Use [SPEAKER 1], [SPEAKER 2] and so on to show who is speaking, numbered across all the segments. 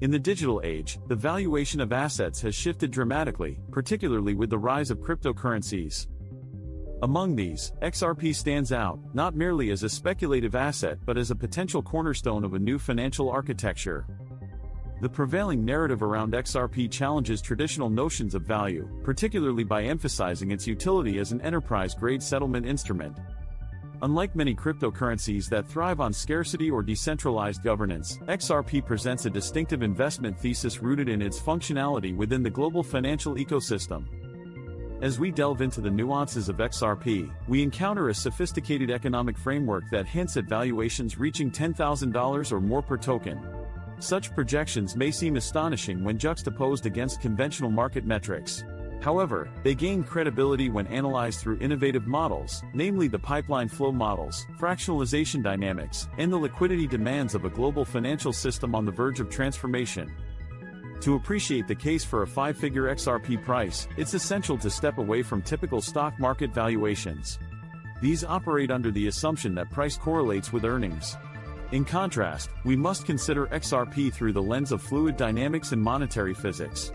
[SPEAKER 1] In the digital age, the valuation of assets has shifted dramatically, particularly with the rise of cryptocurrencies. Among these, XRP stands out, not merely as a speculative asset but as a potential cornerstone of a new financial architecture. The prevailing narrative around XRP challenges traditional notions of value, particularly by emphasizing its utility as an enterprise-grade settlement instrument. Unlike many cryptocurrencies that thrive on scarcity or decentralized governance, XRP presents a distinctive investment thesis rooted in its functionality within the global financial ecosystem. As we delve into the nuances of XRP, we encounter a sophisticated economic framework that hints at valuations reaching $10,000 or more per token. Such projections may seem astonishing when juxtaposed against conventional market metrics. However, they gain credibility when analyzed through innovative models, namely the pipeline flow models, fractionalization dynamics, and the liquidity demands of a global financial system on the verge of transformation. To appreciate the case for a five-figure XRP price, it's essential to step away from typical stock market valuations. These operate under the assumption that price correlates with earnings. In contrast, we must consider XRP through the lens of fluid dynamics and monetary physics.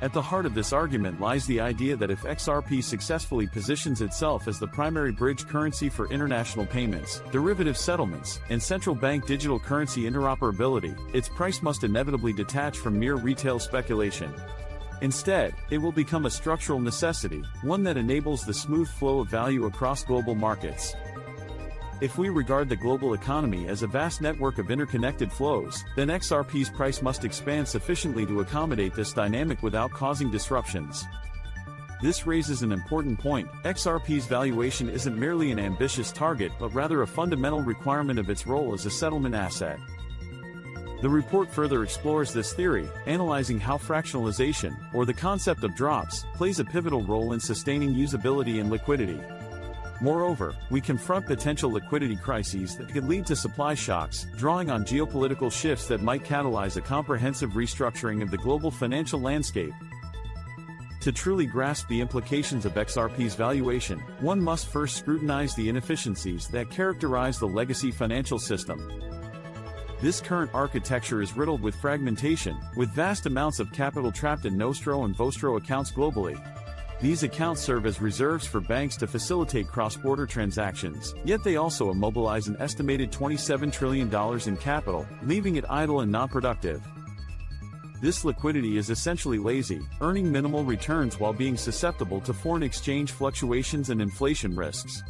[SPEAKER 1] At the heart of this argument lies the idea that if XRP successfully positions itself as the primary bridge currency for international payments, derivative settlements, and central bank digital currency interoperability, its price must inevitably detach from mere retail speculation. Instead, it will become a structural necessity, one that enables the smooth flow of value across global markets. If we regard the global economy as a vast network of interconnected flows, then XRP's price must expand sufficiently to accommodate this dynamic without causing disruptions. This raises an important point. XRP's valuation isn't merely an ambitious target but rather a fundamental requirement of its role as a settlement asset. The report further explores this theory, analyzing how fractionalization, or the concept of drops, plays a pivotal role in sustaining usability and liquidity. Moreover, we confront potential liquidity crises that could lead to supply shocks, drawing on geopolitical shifts that might catalyze a comprehensive restructuring of the global financial landscape. To truly grasp the implications of XRP's valuation, one must first scrutinize the inefficiencies that characterize the legacy financial system. This current architecture is riddled with fragmentation, with vast amounts of capital trapped in nostro and vostro accounts globally. These accounts serve as reserves for banks to facilitate cross-border transactions, yet they also immobilize an estimated $27 trillion in capital, leaving it idle and non-productive. This liquidity is essentially lazy, earning minimal returns while being susceptible to foreign exchange fluctuations and inflation risks.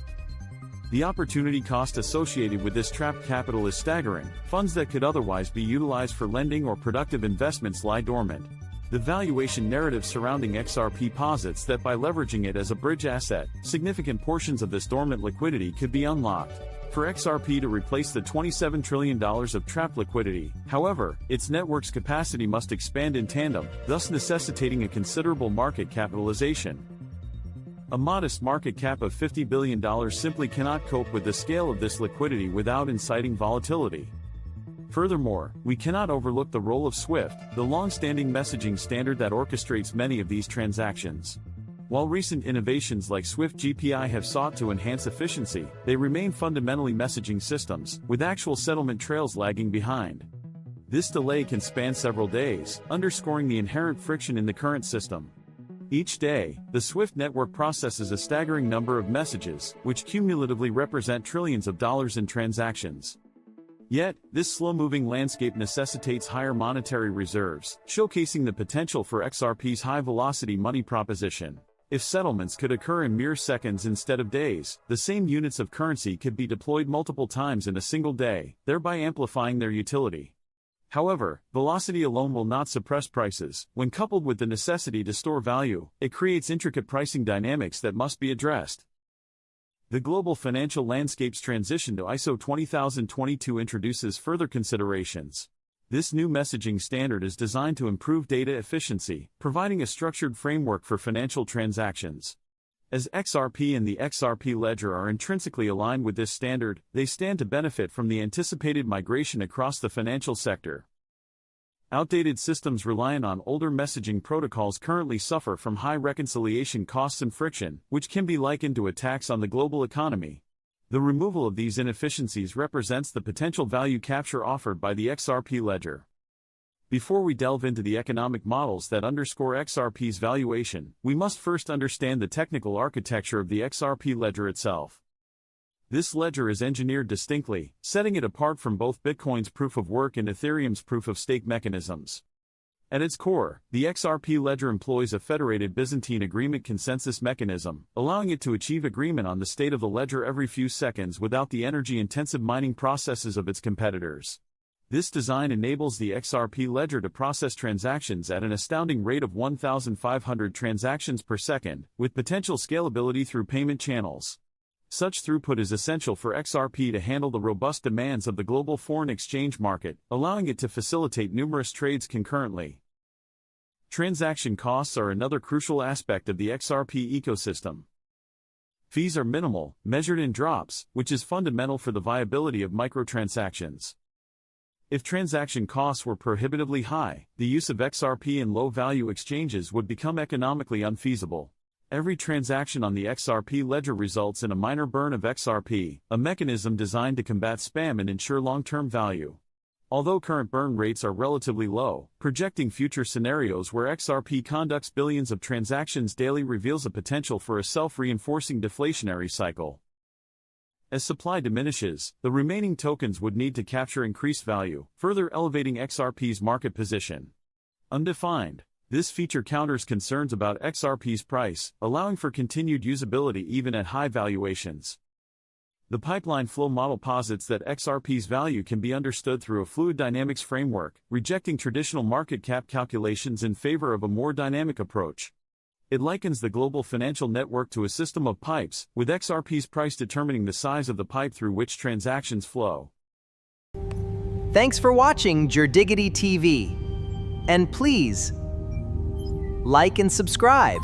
[SPEAKER 1] The opportunity cost associated with this trapped capital is staggering. Funds that could otherwise be utilized for lending or productive investments lie dormant. The valuation narrative surrounding XRP posits that by leveraging it as a bridge asset, significant portions of this dormant liquidity could be unlocked. For XRP to replace the $27 trillion of trapped liquidity, however, its network's capacity must expand in tandem, thus necessitating a considerable market capitalization. A modest market cap of $50 billion simply cannot cope with the scale of this liquidity without inciting volatility. Furthermore, we cannot overlook the role of SWIFT, the long-standing messaging standard that orchestrates many of these transactions. While recent innovations like SWIFT GPI have sought to enhance efficiency, they remain fundamentally messaging systems, with actual settlement trails lagging behind. This delay can span several days, underscoring the inherent friction in the current system. Each day, the SWIFT network processes a staggering number of messages, which cumulatively represent trillions of dollars in transactions. Yet, this slow-moving landscape necessitates higher monetary reserves, showcasing the potential for XRP's high-velocity money proposition. If settlements could occur in mere seconds instead of days, the same units of currency could be deployed multiple times in a single day, thereby amplifying their utility. However, velocity alone will not suppress prices. When coupled with the necessity to store value, it creates intricate pricing dynamics that must be addressed. The global financial landscape's transition to ISO 20022 introduces further considerations. This new messaging standard is designed to improve data efficiency, providing a structured framework for financial transactions. As XRP and the XRP ledger are intrinsically aligned with this standard, they stand to benefit from the anticipated migration across the financial sector. Outdated systems reliant on older messaging protocols currently suffer from high reconciliation costs and friction, which can be likened to a tax on the global economy. The removal of these inefficiencies represents the potential value capture offered by the XRP ledger. Before we delve into the economic models that underscore XRP's valuation, we must first understand the technical architecture of the XRP ledger itself. This ledger is engineered distinctly, setting it apart from both Bitcoin's proof-of-work and Ethereum's proof-of-stake mechanisms. At its core, the XRP ledger employs a federated Byzantine agreement consensus mechanism, allowing it to achieve agreement on the state of the ledger every few seconds without the energy-intensive mining processes of its competitors. This design enables the XRP ledger to process transactions at an astounding rate of 1,500 transactions per second, with potential scalability through payment channels. Such throughput is essential for XRP to handle the robust demands of the global foreign exchange market, allowing it to facilitate numerous trades concurrently. Transaction costs are another crucial aspect of the XRP ecosystem. Fees are minimal, measured in drops, which is fundamental for the viability of microtransactions. If transaction costs were prohibitively high, the use of XRP in low-value exchanges would become economically unfeasible. Every transaction on the XRP ledger results in a minor burn of XRP, a mechanism designed to combat spam and ensure long-term value. Although current burn rates are relatively low, projecting future scenarios where XRP conducts billions of transactions daily reveals a potential for a self-reinforcing deflationary cycle. As supply diminishes, the remaining tokens would need to capture increased value, further elevating XRP's market position. Undefined. This feature counters concerns about XRP's price, allowing for continued usability even at high valuations. The pipeline flow model posits that XRP's value can be understood through a fluid dynamics framework, rejecting traditional market cap calculations in favor of a more dynamic approach. It likens the global financial network to a system of pipes, with XRP's price determining the size of the pipe through which transactions flow.
[SPEAKER 2] Thanks for watching Jerdiggity TV. And please, like and subscribe.